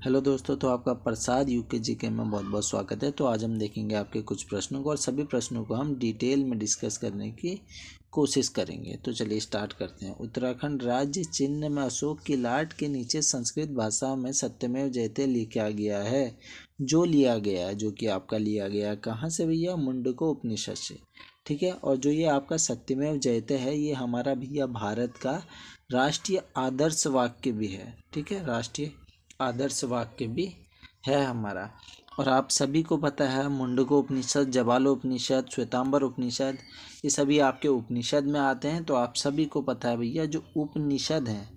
Hello दोस्तों, तो आपका प्रसाद यूकेजीके में बहुत बहुत स्वागत है। तो आज हम देखेंगे आपके कुछ प्रश्नों को और सभी प्रश्नों को हम डिटेल में डिस्कस करने की कोशिश करेंगे। तो चलिए स्टार्ट करते हैं। उत्तराखंड राज्य चिन्ह में अशोक की लाट के नीचे संस्कृत भाषा में सत्यमेव जयते लिखा गया है। जो लिया गया है, जो कि आपका लिया गया है कहाँ से भैया? मुंडको उपनिषद से। ठीक है। और जो ये आपका सत्यमेव जयते है, ये हमारा भैया भारत का राष्ट्रीय आदर्श वाक्य भी है। ठीक है, राष्ट्रीय आदर्श वाक्य भी है हमारा। और आप सभी को पता है मुंडको उपनिषद, जबालोपनिषद, श्वेतांबर उपनिषद, ये सभी आपके उपनिषद में आते हैं। तो आप सभी को पता है भैया जो उपनिषद हैं,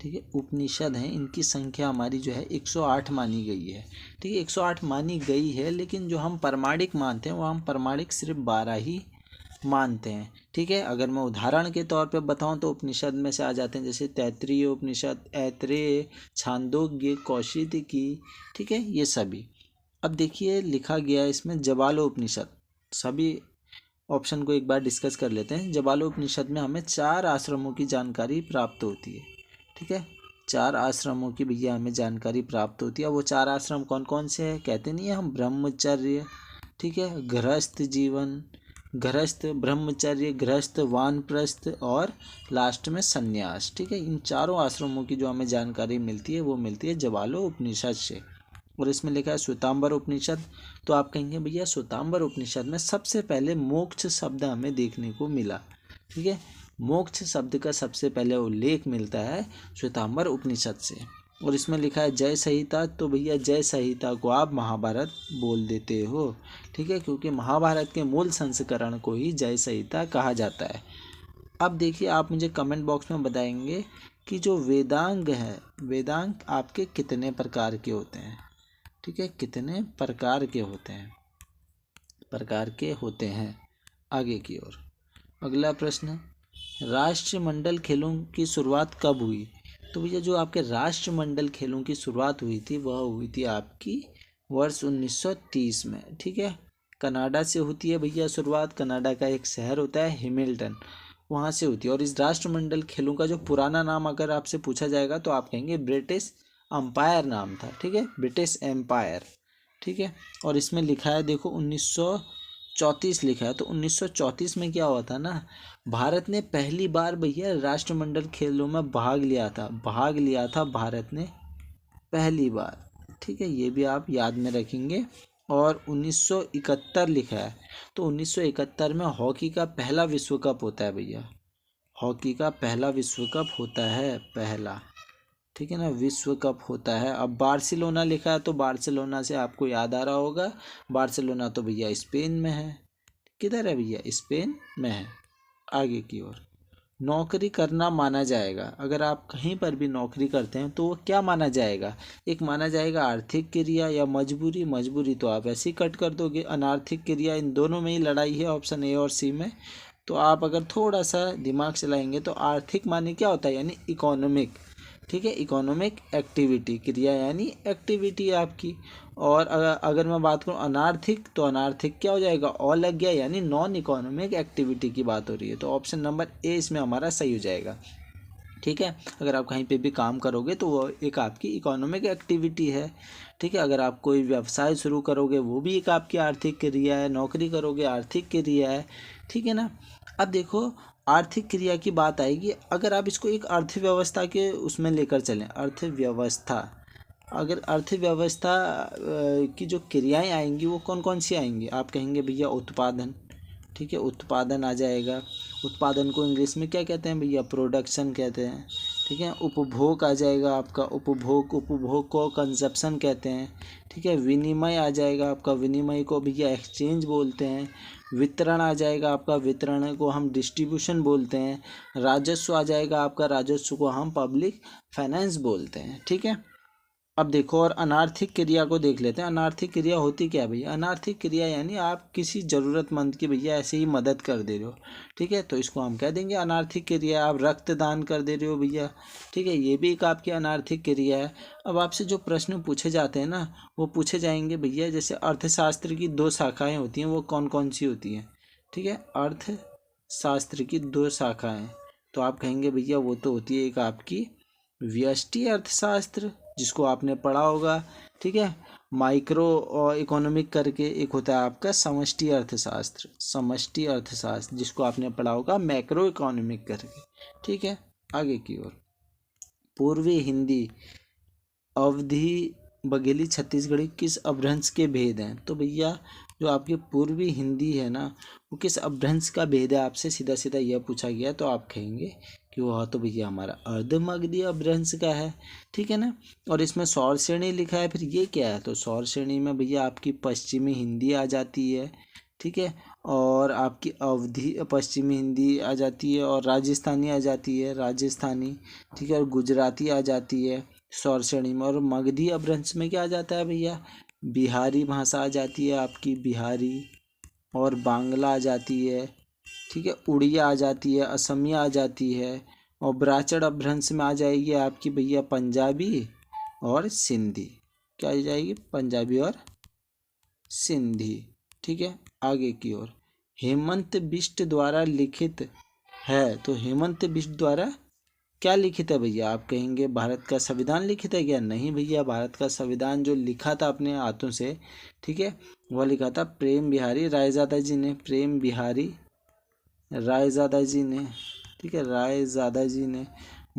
ठीक है, उपनिषद हैं, इनकी संख्या हमारी जो है 108 मानी गई है। ठीक है, 108 मानी गई है, लेकिन जो हम प्रमाणिक मानते हैं वो हम प्रमाणिक सिर्फ 12 ही मानते हैं। ठीक है। अगर मैं उदाहरण के तौर पे बताऊं तो उपनिषद में से आ जाते हैं जैसे तैत्तिरीय उपनिषद, ऐत्रेय, छांदोग्य, कौशिकी। ठीक है, ये सभी। अब देखिए लिखा गया है इसमें जबालोपनिषद। सभी ऑप्शन को एक बार डिस्कस कर लेते हैं। जबालोपनिषद में हमें 4 आश्रमों की जानकारी प्राप्त होती है। ठीक है, 4 आश्रमों की भैया हमें जानकारी प्राप्त होती है। वो 4 आश्रम कौन कौन से हैं कहते नहीं है हम? ब्रह्मचर्य, ठीक है, गृहस्थ जीवन, गृहस्थ ब्रह्मचर्य, गृहस्थ वानप्रस्थ और लास्ट में संन्यास। ठीक है, इन चारों आश्रमों की जो हमें जानकारी मिलती है वो मिलती है जबालो उपनिषद से। और इसमें लिखा है श्वेतांबर उपनिषद। तो आप कहेंगे भैया श्वेतांबर उपनिषद में सबसे पहले मोक्ष शब्द हमें देखने को मिला। ठीक है, मोक्ष शब्द का सबसे पहले उल्लेख मिलता है श्वेतांबर उपनिषद से। और इसमें लिखा है जय संहिता। तो भैया जय संहिता को आप महाभारत बोल देते हो। ठीक है, क्योंकि महाभारत के मूल संस्करण को ही जय संहिता कहा जाता है। अब देखिए आप मुझे कमेंट बॉक्स में बताएंगे कि जो वेदांग है, वेदांग आपके कितने प्रकार के होते हैं? ठीक है, कितने प्रकार के होते हैं? आगे की ओर अगला प्रश्न, राष्ट्रमंडल खेलों की शुरुआत कब हुई? तो भैया जो आपके राष्ट्रमंडल खेलों की शुरुआत हुई थी वह हुई थी आपकी वर्ष 1930 में। ठीक है, कनाडा से होती है भैया शुरुआत। कनाडा का एक शहर होता है हैमिल्टन, वहाँ से होती है। और इस राष्ट्रमंडल खेलों का जो पुराना नाम अगर आपसे पूछा जाएगा तो आप कहेंगे ब्रिटिश अंपायर नाम था। ठीक है, ब्रिटिश एम्पायर। ठीक है, और इसमें लिखा है देखो 1934 लिखा है। तो 1934 में क्या हुआ था ना, भारत ने पहली बार भैया राष्ट्रमंडल खेलों में भाग लिया था भारत ने पहली बार। ठीक है, ये भी आप याद में रखेंगे। और 1971 लिखा है। तो 1971 में हॉकी का पहला विश्व कप होता है भैया। हॉकी का पहला विश्व कप होता है, पहला। ठीक है ना, विश्व कप होता है। अब बार्सिलोना लिखा है तो बार्सिलोना से आपको याद आ रहा होगा, बार्सिलोना तो भैया स्पेन में है। किधर है भैया? स्पेन में है। आगे की ओर नौकरी करना माना जाएगा। अगर आप कहीं पर भी नौकरी करते हैं तो वो क्या माना जाएगा? एक माना जाएगा आर्थिक क्रिया या मजबूरी। मजबूरी तो आप ऐसे ही कट कर दोगे। अनार्थिक क्रिया, इन दोनों में ही लड़ाई है ऑप्शन ए और सी में। तो आप अगर थोड़ा सा दिमाग चलाएंगे तो आर्थिक माने क्या होता है, यानी इकोनॉमिक। ठीक है, इकोनॉमिक एक्टिविटी, क्रिया यानी एक्टिविटी आपकी। और अगर मैं बात करूँ अनार्थिक, तो अनार्थिक क्या हो जाएगा? और लग गया, यानी नॉन इकोनॉमिक एक्टिविटी की बात हो रही है। तो ऑप्शन नंबर ए इसमें हमारा सही हो जाएगा। ठीक है, अगर आप कहीं पे भी काम करोगे तो वो एक आपकी इकोनॉमिक एक्टिविटी है। ठीक है, अगर आप कोई व्यवसाय शुरू करोगे वो भी एक आपकी आर्थिक क्रिया है। नौकरी करोगे आर्थिक क्रिया है। ठीक है ना। अब देखो आर्थिक क्रिया की बात आएगी, अगर आप इसको एक अर्थव्यवस्था के उसमें लेकर चलें, अर्थव्यवस्था, अगर अर्थव्यवस्था की जो क्रियाएं आएंगी वो कौन कौन सी आएंगी? आप कहेंगे भैया उत्पादन। ठीक है, उत्पादन आ जाएगा। उत्पादन को इंग्लिश में क्या कहते हैं भैया? प्रोडक्शन कहते हैं। ठीक है, उपभोग आ जाएगा आपका, उपभोग को कंजप्शन कहते हैं। ठीक है, विनिमय आ जाएगा आपका, विनिमय को भैया एक्सचेंज बोलते हैं। वितरण आ जाएगा आपका, वितरण को हम डिस्ट्रीब्यूशन बोलते हैं। राजस्व आ जाएगा आपका, राजस्व को हम पब्लिक फाइनेंस बोलते हैं। ठीक है, अब देखो और अनार्थिक क्रिया को देख लेते हैं। अनार्थिक क्रिया होती क्या है भैया? अनार्थिक क्रिया यानी आप किसी ज़रूरतमंद की भैया ऐसे ही मदद कर दे रहे हो। ठीक है, तो इसको हम कह देंगे अनार्थिक क्रिया। आप रक्तदान कर दे रहे हो भैया। ठीक है, ये भी एक आपकी अनार्थिक क्रिया है। अब आपसे जो प्रश्न पूछे जाते हैं ना, वो पूछे जाएंगे भैया जैसे अर्थशास्त्र की 2 शाखाएँ होती हैं, वो कौन कौन सी होती हैं? ठीक है, अर्थशास्त्र की 2 शाखाएँ, तो आप कहेंगे भैया वो तो होती है एक आपकी व्यष्टि अर्थशास्त्र, जिसको आपने पढ़ा होगा, ठीक है। माइक्रो इकोनॉमिक करके एक होता है आपका समष्टि अर्थशास्त्र, समष्टि अर्थशास्त्र जिसको आपने पढ़ा होगा मैक्रो इकोनॉमिक करके, ठीक है। आगे की ओर, पूर्वी हिंदी अवधी बघेली छत्तीसगढ़ी किस अपभ्रंश के भेद हैं? तो भैया जो आपकी पूर्वी हिंदी है ना, वो किस अपभ्रंश का भेद है, आपसे सीधा सीधा यह पूछा गया, तो आप कहेंगे कि वह तो भैया हमारा अर्धमगधी अपभ्रंश का है, ठीक है ना। और इसमें सौर श्रेणी लिखा है, फिर ये क्या है? तो सौर श्रेणी में भैया आपकी पश्चिमी हिंदी आ जाती है, ठीक है, और आपकी अवधी पश्चिमी हिंदी आ जाती है, और राजस्थानी आ जाती है, राजस्थानी, ठीक है, और गुजराती आ जाती है सौर श्रेणी में। और मगधी अपभ्रंश में क्या आ जाता है भैया? बिहारी भाषा आ जाती है आपकी, बिहारी, और बांग्ला आ जाती है, ठीक है, उड़िया आ जाती है, असमिया आ जाती है, और ब्राह्मण अपभ्रंश में आ जाएगी आपकी भैया पंजाबी और सिंधी। क्या आ जाएगी? पंजाबी और सिंधी, ठीक है। आगे की ओर, हेमंत बिष्ट द्वारा लिखित है, तो हेमंत बिष्ट द्वारा क्या लिखित है भैया? आप कहेंगे भारत का संविधान लिखित है क्या? नहीं भैया, भारत का संविधान जो लिखा था अपने हाथों से, ठीक है, वह लिखा था प्रेम बिहारी रायजादा जी ने, प्रेम बिहारी रायजादा जी ने, ठीक है, रायजादा जी ने।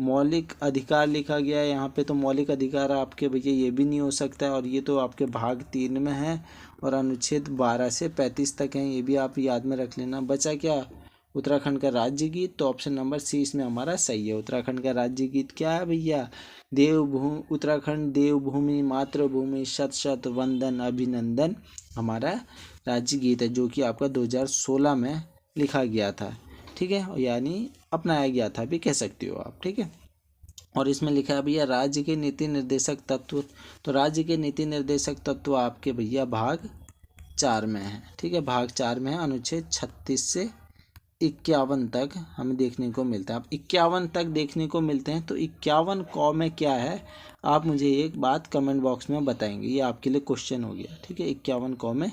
मौलिक अधिकार लिखा गया है यहाँ पे, तो मौलिक अधिकार आपके भैया ये भी नहीं हो सकता है, और ये तो आपके भाग 3 में है, और अनुच्छेद 12 से 35 तक हैं, ये भी आप याद में रख लेना। बचा क्या? उत्तराखंड का राज्य गीत, तो ऑप्शन नंबर सी इसमें हमारा सही है। उत्तराखंड का राज्य गीत क्या है भैया? देवभूमि, उत्तराखंड देवभूमि मातृभूमि शत शत वंदन अभिनंदन हमारा राज्य गीत है, जो कि आपका 2016 में लिखा गया था, ठीक है, यानी अपनाया गया था भी कह सकते हो आप, ठीक है। और इसमें लिखा है भैया राज्य के नीति निर्देशक तत्व, तो राज्य के नीति निर्देशक तत्व आपके भैया भाग 4 में है, ठीक है, भाग 4 में है। अनुच्छेद 36 से 51 तक हमें देखने को मिलता है। अब 51 तक देखने को मिलते हैं, तो 51 क में क्या है, आप मुझे एक बात कमेंट बॉक्स में बताएंगे, ये आपके लिए क्वेश्चन हो गया, ठीक है। 51 क में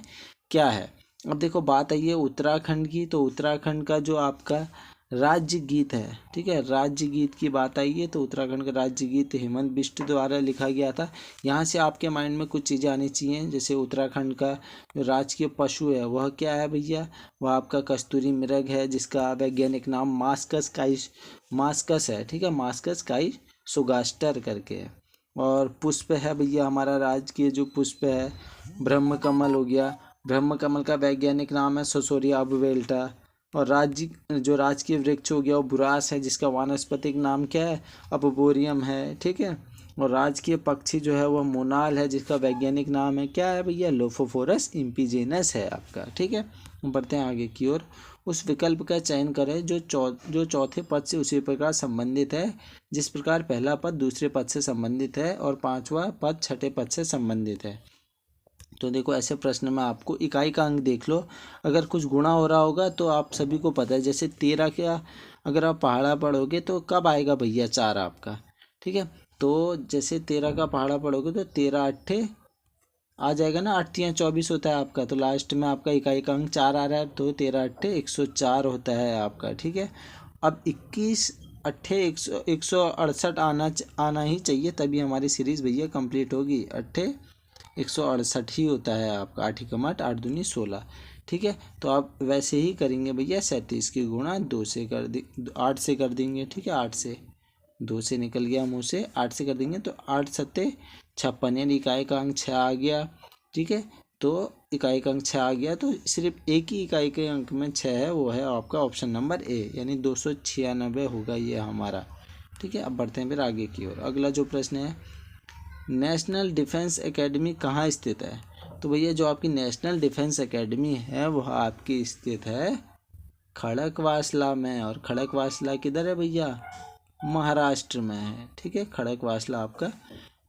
क्या है? अब देखो बात आई है उत्तराखंड की, तो उत्तराखंड का जो आपका राज्य गीत है, ठीक है, राज्य गीत की बात आई है, तो उत्तराखंड का राज्य गीत हेमंत बिष्ट द्वारा लिखा गया था। यहाँ से आपके माइंड में कुछ चीज़ें आनी चाहिए, जैसे उत्तराखंड का जो राजकीय पशु है वह क्या है भैया? वह आपका कस्तूरी मृग है, जिसका वैज्ञानिक नाम मास्कस है, ठीक है, मास्कस काई सुगास्टर करके है। और पुष्प है भैया हमारा राजकीय जो पुष्प है ब्रह्म कमल हो गया, ब्रह्म कमल का वैज्ञानिक नाम है सोसोरिया अबुवेल्टा। और राज्य जो राजकीय वृक्ष हो गया वो बुरास है, जिसका वानस्पतिक नाम क्या है? अपोबोरियम है, ठीक है। और राजकीय पक्षी जो है वह मोनाल है, जिसका वैज्ञानिक नाम है क्या है भैया? लोफोफोरस इम्पीजेनस है आपका, ठीक है। बढ़ते हैं आगे की ओर। उस विकल्प का चयन करें जो चौथे पद से उसी प्रकार संबंधित है जिस प्रकार पहला पद दूसरे पद से संबंधित है और पांचवा पद छठे पद से संबंधित है। तो देखो ऐसे प्रश्न में आपको इकाई का अंक देख लो, अगर कुछ गुणा हो रहा होगा तो आप सभी को पता है, जैसे 13 का अगर आप पहाड़ा पढ़ोगे तो कब आएगा भैया? 4 आपका, ठीक है। तो जैसे 13 का पहाड़ा पढ़ोगे तो 13 अट्ठे आ जाएगा ना, 8 या 24 होता है आपका, तो लास्ट में आपका इकाई का अंक 4 आ रहा है, तो 13 अट्ठे 104 होता है आपका, ठीक है। अब 21 अट्ठे 168 आना ही चाहिए, तभी हमारी सीरीज़ भैया कंप्लीट होगी। अट्ठे 168 ही होता है आपका, 8 ही कम 8, 8 दूनी 16, ठीक है। तो आप वैसे ही करेंगे भैया, 37 की गुणा 2 से कर दी, 8 से कर देंगे, ठीक है, 8 से 2 से निकल गया मुँह से, 8 से कर देंगे तो 8 सत्ते 56, यानी इकाई का अंक 6 आ गया, ठीक है। तो इकाई का अंक 6 आ गया, तो सिर्फ एक ही इकाई के अंक में 6 है, वो है आपका ऑप्शन नंबर ए, यानी 296 होगा ये हमारा, ठीक है। अब बढ़ते हैं फिर आगे की ओर। अगला जो प्रश्न है, नेशनल डिफेंस एकेडमी कहाँ स्थित है? तो भैया जो आपकी नेशनल डिफेंस एकेडमी है वह आपकी स्थित है खड़कवासला में, और खड़कवासला किधर है भैया? महाराष्ट्र में है, ठीक है, खड़कवासला आपका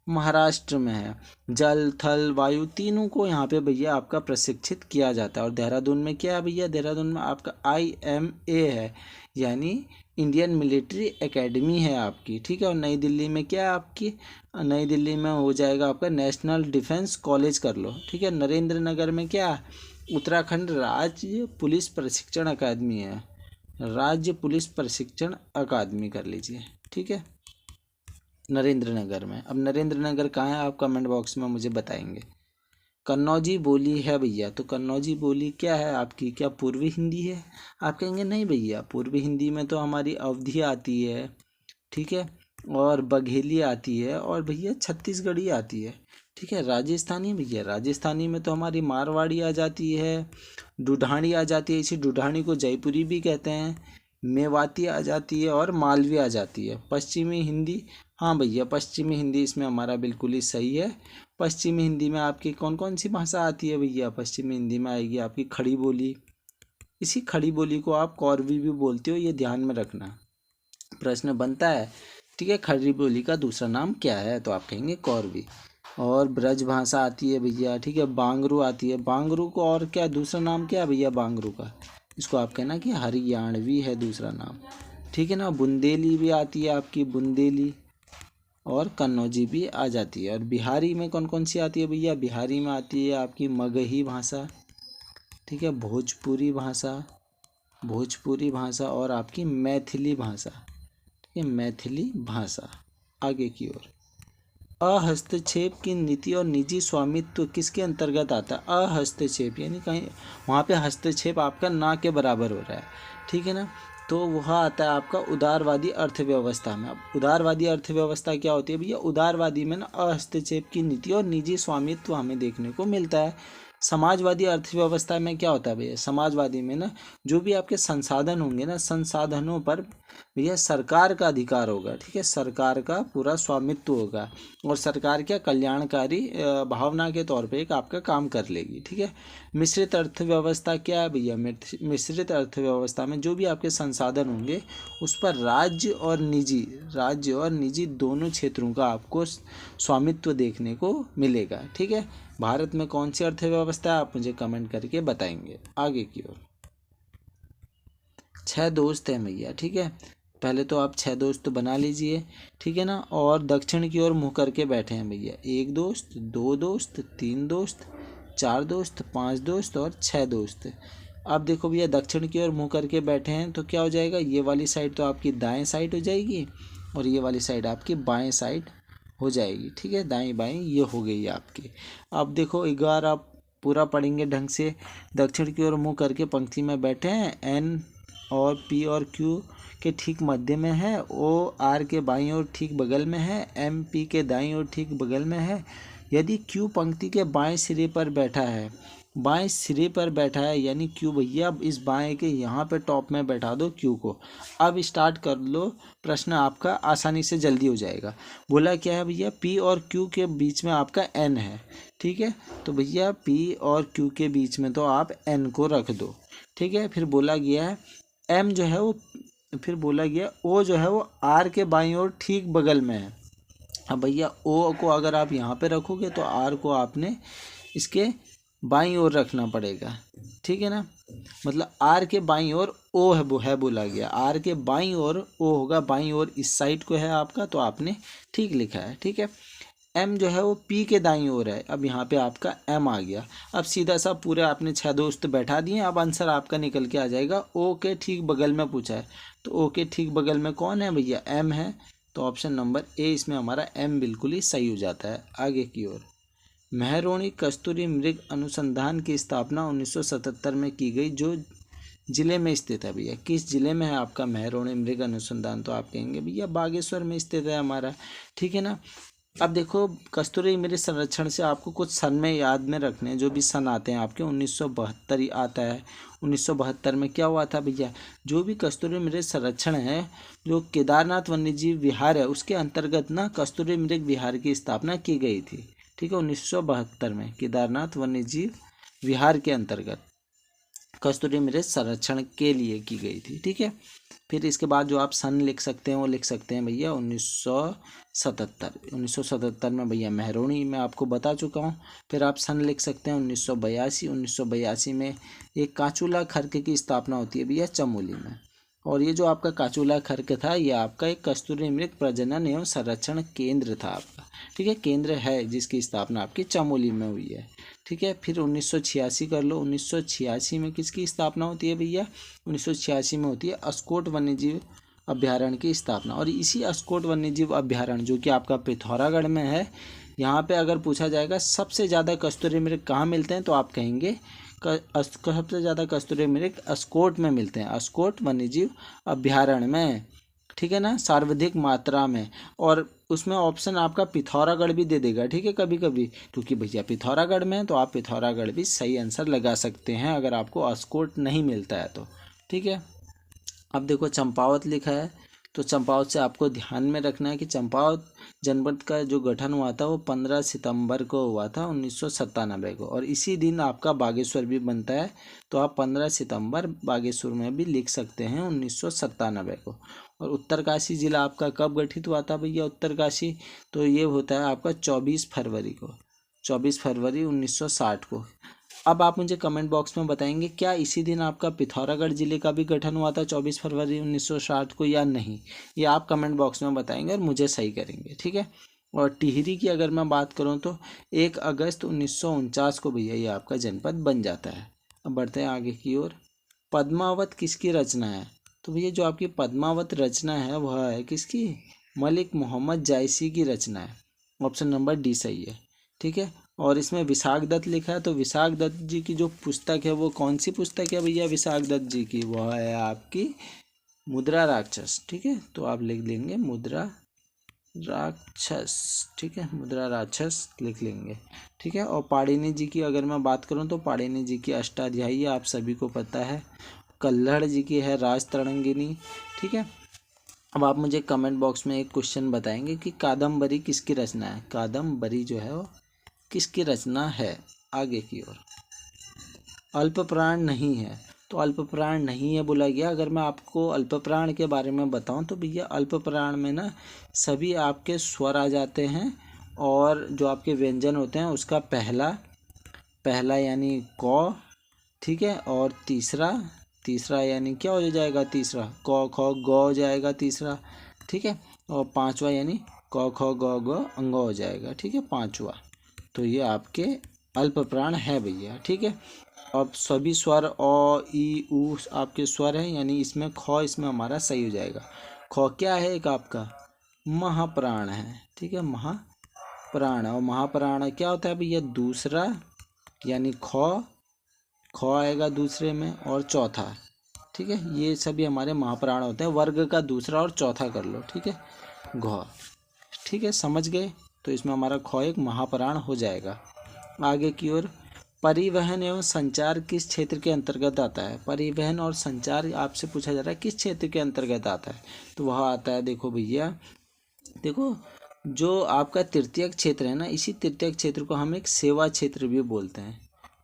महाराष्ट्र में है। जल थल वायु तीनों को यहाँ पे भैया आपका प्रशिक्षित किया जाता है। और देहरादून में क्या है भैया? देहरादून में आपका IMA है, यानी इंडियन मिलिट्री एकेडमी है आपकी, ठीक है। और नई दिल्ली में क्या है आपकी? नई दिल्ली में हो जाएगा आपका नेशनल डिफेंस कॉलेज कर लो, ठीक है। नरेंद्र नगर में क्या? उत्तराखंड राज्य पुलिस प्रशिक्षण अकादमी है, राज्य पुलिस प्रशिक्षण अकादमी कर लीजिए, ठीक है। नरेंद्र नगर में। अब नरेंद्र नगर कहाँ है आप कमेंट बॉक्स में मुझे बताएंगे। कन्नौजी बोली है भैया, तो कन्नौजी बोली क्या है आपकी, क्या पूर्वी हिंदी है? आप कहेंगे नहीं भैया, पूर्वी हिंदी में तो हमारी अवधी आती है, ठीक है, और बघेली आती है, और भैया छत्तीसगढ़ी आती है, ठीक है। राजस्थानी भैया, राजस्थानी में तो हमारी मारवाड़ी आ जाती है, ढूढाणी आ जाती है, इसी ढूढाणी को जयपुरी भी कहते हैं, मेवाती आ जाती है, और मालवी आ जाती है। पश्चिमी हिंदी, हाँ भैया पश्चिमी हिंदी इसमें हमारा बिल्कुल ही सही है। पश्चिमी हिंदी में आपकी कौन कौन सी भाषा आती है भैया? पश्चिमी हिंदी में आएगी आपकी खड़ी बोली, इसी खड़ी बोली को आप कौरवी भी बोलते हो, ये ध्यान में रखना, प्रश्न बनता है, ठीक है। खड़ी बोली का दूसरा नाम क्या है? तो आप कहेंगे कौरवी। और ब्रज भाषा आती है भैया, ठीक है, बांगरू आती है, बांगरू को और क्या दूसरा नाम क्या है भैया बांगरू का? इसको आप कहना कि हरियाणवी है दूसरा नाम, ठीक है ना। बुंदेली भी आती है आपकी, बुंदेली, और कन्नौजी भी आ जाती है। और बिहारी में कौन कौन सी आती है भैया? बिहारी में आती है आपकी मगही भाषा, ठीक है, भोजपुरी भाषा, भोजपुरी भाषा, और आपकी मैथिली भाषा, ठीक है, मैथिली भाषा। आगे की ओर, अहस्तक्षेप की नीति और निजी स्वामित्व किसके अंतर्गत आता है? अहस्तक्षेप यानी कहीं वहाँ पे हस्तक्षेप आपका ना के बराबर हो रहा है, ठीक है ना, तो वह आता है आपका उदारवादी अर्थव्यवस्था में। अब उदारवादी अर्थव्यवस्था क्या होती है भैया? उदारवादी में ना अहस्तक्षेप की नीति और निजी स्वामित्व हमें देखने को मिलता है। समाजवादी अर्थव्यवस्था में क्या होता है भैया? समाजवादी में ना जो भी आपके संसाधन होंगे ना, संसाधनों पर भैया सरकार का अधिकार होगा, ठीक है, सरकार का पूरा स्वामित्व होगा, और सरकार क्या कल्याणकारी भावना के तौर पे एक आपका काम कर लेगी, ठीक है। मिश्रित अर्थव्यवस्था क्या है भैया? मिश्रित अर्थव्यवस्था में जो भी आपके संसाधन होंगे उस पर राज्य और निजी दोनों क्षेत्रों का आपको स्वामित्व देखने को मिलेगा, ठीक है। भारत में कौन सी अर्थव्यवस्था है आप मुझे कमेंट करके बताएंगे। आगे की ओर, 6 दोस्त हैं भैया, ठीक है, पहले तो आप 6 दोस्त बना लीजिए, ठीक है ना, और दक्षिण की ओर मुँह करके बैठे हैं भैया। 1 दोस्त, 2 दोस्त, 3 दोस्त, 4 दोस्त, 5 दोस्त, और 6 दोस्त। अब देखो भैया दक्षिण की ओर मुँह करके बैठे हैं तो क्या हो जाएगा? ये वाली साइड तो आपकी दाएं साइड हो जाएगी, और ये वाली साइड आपकी बाएं साइड हो जाएगी, ठीक है, दाएं बाएं ये हो गई आपकी। अब देखो एक बार आप पूरा पढ़ेंगे ढंग से। दक्षिण की ओर मुँह करके पंक्ति में बैठे हैं, एन और पी और क्यू के ठीक मध्य में है, ओ आर के बाईं ओर ठीक बगल में है, एम पी के दाईं ओर ठीक बगल में है। यदि क्यू पंक्ति के बाएं सिरे पर बैठा है, बाएं सिरे पर बैठा है यानी क्यू भैया, अब इस बाएं के यहाँ पे टॉप में बैठा दो क्यू को। अब स्टार्ट कर लो, प्रश्न आपका आसानी से जल्दी हो जाएगा। बोला क्या है भैया? पी और क्यू के बीच में आपका एन है, ठीक है, तो भैया पी और क्यू के बीच में तो आप एन को रख दो, ठीक है। फिर बोला गया है एम जो है वो, फिर बोला गया ओ जो है वो आर के बाईं ओर ठीक बगल में है। अब भैया ओ को अगर आप यहाँ पे रखोगे तो आर को आपने इसके बाईं ओर रखना पड़ेगा, ठीक है ना, मतलब आर के बाईं ओर ओ है, वो है बोला गया, आर के बाईं ओर ओ होगा, बाईं ओर इस साइड को है आपका, तो आपने ठीक लिखा है, ठीक है। एम जो है वो पी के दाईं ओर है, अब यहाँ पे आपका एम आ गया। अब सीधा सा पूरे आपने 6 दोस्त बैठा दिए, अब आंसर आपका निकल के आ जाएगा। ओ के ठीक बगल में पूछा है, तो ओ के ठीक बगल में कौन है भैया? एम है, तो ऑप्शन नंबर ए इसमें हमारा एम बिल्कुल ही सही हो जाता है। आगे की ओर, महरौनी कस्तूरी मृग अनुसंधान की स्थापना 1977 में की गई, जो जिले में स्थित है भैया? किस जिले में है आपका महरौनी मृग अनुसंधान? तो आप कहेंगे भैया बागेश्वर में स्थित है हमारा, ठीक है ना। अब देखो कस्तूरी मृग संरक्षण से आपको कुछ सन में याद में रखने हैं, जो भी सन आते हैं आपके 1972 आता है। 1972 में क्या हुआ था भैया? जो भी कस्तूरी मृग संरक्षण है, जो केदारनाथ वन्यजीव विहार है उसके अंतर्गत ना कस्तूरी मृग विहार की स्थापना की गई थी, ठीक है, 1972 में केदारनाथ वन्यजीव विहार के अंतर्गत कस्तूरी मृग संरक्षण के लिए की गई थी, ठीक है। फिर इसके बाद जो आप सन लिख सकते हैं वो लिख सकते हैं भैया 1977 में भैया महरौनी में आपको बता चुका हूँ। फिर आप सन लिख सकते हैं 1982 में एक काचूला खर्क की स्थापना होती है भैया चमोली में। और ये जो आपका काचूला खर्क था ये आपका एक कस्तूरी मृग प्रजनन एवं संरक्षण केंद्र था आपका, ठीक है, केंद्र है जिसकी स्थापना आपकी चमोली में हुई है, ठीक है। फिर 1986 कर लो, 1986 में किसकी स्थापना होती है भैया? 1986 में होती है अस्कोट वन्यजीव अभ्यारण्य की स्थापना। और इसी अस्कोट वन्यजीव अभ्यारण्य जो कि आपका पिथौरागढ़ में है, यहाँ पे अगर पूछा जाएगा सबसे ज़्यादा कस्तूरी मृग कहाँ मिलते हैं, तो आप कहेंगे सबसे ज़्यादा कस्तूरी मृग अस्कोट में मिलते हैं, अस्कोट वन्यजीव अभ्यारण्य में, ठीक है ना, सर्वाधिक मात्रा में। और उसमें ऑप्शन आपका पिथौरागढ़ भी दे देगा, ठीक है, कभी कभी, क्योंकि भैया पिथौरागढ़ में है तो आप पिथौरागढ़ भी सही आंसर लगा सकते हैं अगर आपको अस्कोट नहीं मिलता है तो, ठीक है। अब देखो चंपावत लिखा है, तो चंपावत से आपको ध्यान में रखना है कि चंपावत जनपद का जो गठन हुआ था वो 15 सितंबर को हुआ था 1997 को, और इसी दिन आपका बागेश्वर भी बनता है, तो आप 15 सितंबर बागेश्वर में भी लिख सकते हैं 1997 को। और उत्तरकाशी जिला आपका कब गठित हुआ था भैया उत्तरकाशी, तो ये होता है आपका 24 फरवरी को, 24 फरवरी 1960 को। अब आप मुझे कमेंट बॉक्स में बताएंगे क्या इसी दिन आपका पिथौरागढ़ जिले का भी गठन हुआ था 24 फरवरी 1960 को या नहीं, ये आप कमेंट बॉक्स में बताएंगे और मुझे सही करेंगे, ठीक है। और टिहरी की अगर मैं बात करूं तो 1 अगस्त 1949 को भैया ये आपका जनपद बन जाता है। अब बढ़ते हैं आगे की ओर। पद्मावत किसकी रचना है, तो भैया जो आपकी पद्मावत रचना है वह है किसकी, मलिक मोहम्मद जायसी की रचना है, ऑप्शन नंबर डी सही है, ठीक है। और इसमें विशाख दत्त लिखा है, तो विशाख दत्त जी की जो पुस्तक है वो कौन सी पुस्तक है भैया विशाख दत्त जी की, वह है आपकी मुद्रा राक्षस, ठीक है, तो आप लिख लेंगे मुद्रा राक्षस, ठीक है, मुद्रा राक्षस लिख लेंगे, ठीक है। और पाणिनि जी की अगर मैं बात करूं तो पाणिनि जी की अष्टाध्यायी आप सभी को पता है। कल्हड़ जी की है राजतरंगिणी, ठीक है। अब आप मुझे कमेंट बॉक्स में एक क्वेश्चन बताएंगे कि कादम्बरी किसकी रचना है, कादम्बरी जो है वो किसकी रचना है। आगे की ओर अल्पप्राण नहीं है, तो अल्पप्राण नहीं है बोला गया। अगर मैं आपको अल्पप्राण के बारे में बताऊं तो भैया अल्पप्राण में ना सभी आपके स्वर आ जाते हैं, और जो आपके व्यंजन होते हैं उसका पहला यानी क, ठीक है, और तीसरा यानी क्या हो जाएगा, तीसरा क ख ग हो जाएगा तीसरा, ठीक है, और पांचवा यानी क ख ग घ अंग हो जाएगा, ठीक है, पांचवा। तो ये आपके अल्प प्राण है भैया, ठीक है। अब सभी स्वर अ ई उ आपके स्वर हैं, यानी इसमें ख इसमें हमारा सही हो जाएगा। ख क्या है, एक आपका महाप्राण है, ठीक है, महाप्राण। और महाप्राण क्या होता है भैया दूसरा, यानी ख आएगा दूसरे में और चौथा, ठीक है, ये सभी हमारे महाप्राण होते हैं। वर्ग का दूसरा और चौथा कर लो, ठीक है, घ, ठीक है, समझ गए। तो इसमें हमारा ख एक महाप्राण हो जाएगा। आगे की ओर परिवहन एवं संचार किस क्षेत्र के अंतर्गत आता है, परिवहन और संचार आपसे पूछा जा रहा है किस क्षेत्र के अंतर्गत आता है, तो वह आता है, देखो भैया, देखो जो आपका तृतीयक क्षेत्र है ना, इसी तृतीयक क्षेत्र को हम एक सेवा क्षेत्र भी बोलते हैं,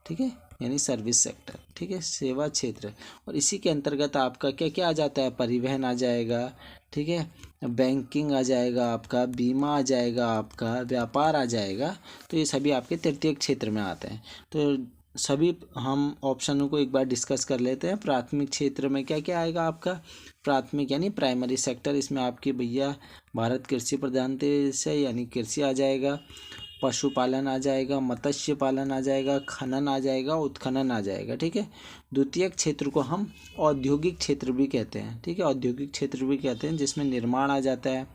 ठीक है, यानी सर्विस सेक्टर, ठीक है, सेवा क्षेत्र। और इसी के अंतर्गत आपका क्या क्या आ जाता है, परिवहन आ जाएगा, ठीक है, बैंकिंग आ जाएगा आपका, बीमा आ जाएगा आपका, व्यापार आ जाएगा, तो ये सभी आपके तृतीयक क्षेत्र में आते हैं। तो सभी हम ऑप्शनों को एक बार डिस्कस कर लेते हैं। प्राथमिक क्षेत्र में क्या क्या आएगा आपका, प्राथमिक यानी प्राइमरी सेक्टर, इसमें आपकी भैया भारत कृषि प्रधान देश है यानी कृषि आ जाएगा, पशुपालन आ जाएगा, मत्स्य पालन आ जाएगा, खनन आ जाएगा, उत्खनन आ जाएगा, ठीक है। द्वितीयक क्षेत्र को हम औद्योगिक क्षेत्र भी कहते हैं, ठीक है, औद्योगिक क्षेत्र भी कहते हैं, जिसमें निर्माण आ जाता है,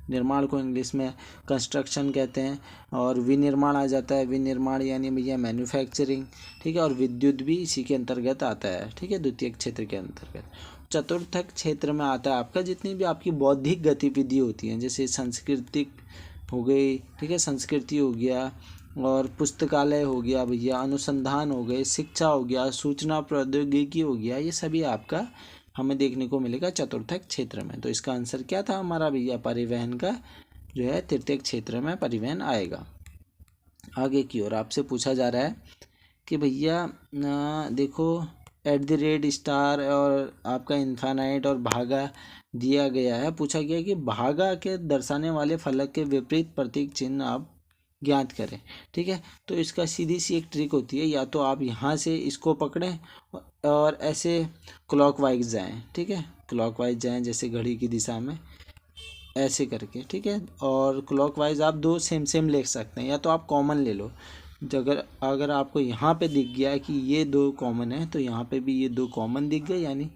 निर्माण को इंग्लिश में कंस्ट्रक्शन कहते हैं, और विनिर्माण आ जाता है, विनिर्माण यानी भैया मैन्युफैक्चरिंग, ठीक है, और विद्युत भी इसी के अंतर्गत आता है, ठीक है, द्वितीयक क्षेत्र के अंतर्गत। चतुर्थक क्षेत्र में आता है आपका जितनी भी आपकी बौद्धिक गतिविधि होती हैं, जैसे सांस्कृतिक हो गई, ठीक है, संस्कृति हो गया, और पुस्तकालय हो गया भैया, अनुसंधान हो गए, शिक्षा हो गया, सूचना प्रौद्योगिकी हो गया, ये सभी आपका हमें देखने को मिलेगा चतुर्थक क्षेत्र में। तो इसका आंसर क्या था हमारा भैया, परिवहन का जो है तृतीयक क्षेत्र में परिवहन आएगा। आगे की ओर आपसे पूछा जा रहा है कि भैया देखो @ और आपका इन्फानाइट और भागा दिया गया है, पूछा गया कि भागा के दर्शाने वाले फलक के विपरीत प्रतीक चिन्ह आप ज्ञात करें, ठीक है। तो इसका सीधी सी एक ट्रिक होती है, या तो आप यहाँ से इसको पकड़ें और ऐसे क्लॉकवाइज जाएं, ठीक है, क्लॉकवाइज जाएं जैसे घड़ी की दिशा में ऐसे करके, ठीक है, और क्लॉकवाइज आप दो सेम सेम ले सकते हैं, या तो आप कॉमन ले लो, अगर अगर आपको यहाँ पे दिख गया कि ये दो कॉमन है तो यहाँ पे भी ये दो कॉमन दिख गए, यानी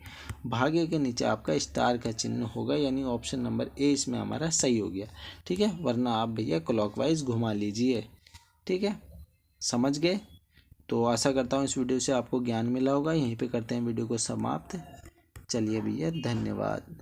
भागे के नीचे आपका स्टार का चिन्ह होगा, यानी ऑप्शन नंबर ए इसमें हमारा सही हो गया। ठीक है, वरना आप भैया क्लॉकवाइज घुमा लीजिए। ठीक है, समझ गए? तो आशा करता हूँ इस वीडियो से आपको ज्ञान मिला होगा। यहीं पे करते हैं वीडियो को समाप्त। चलिए भैया, धन्यवाद।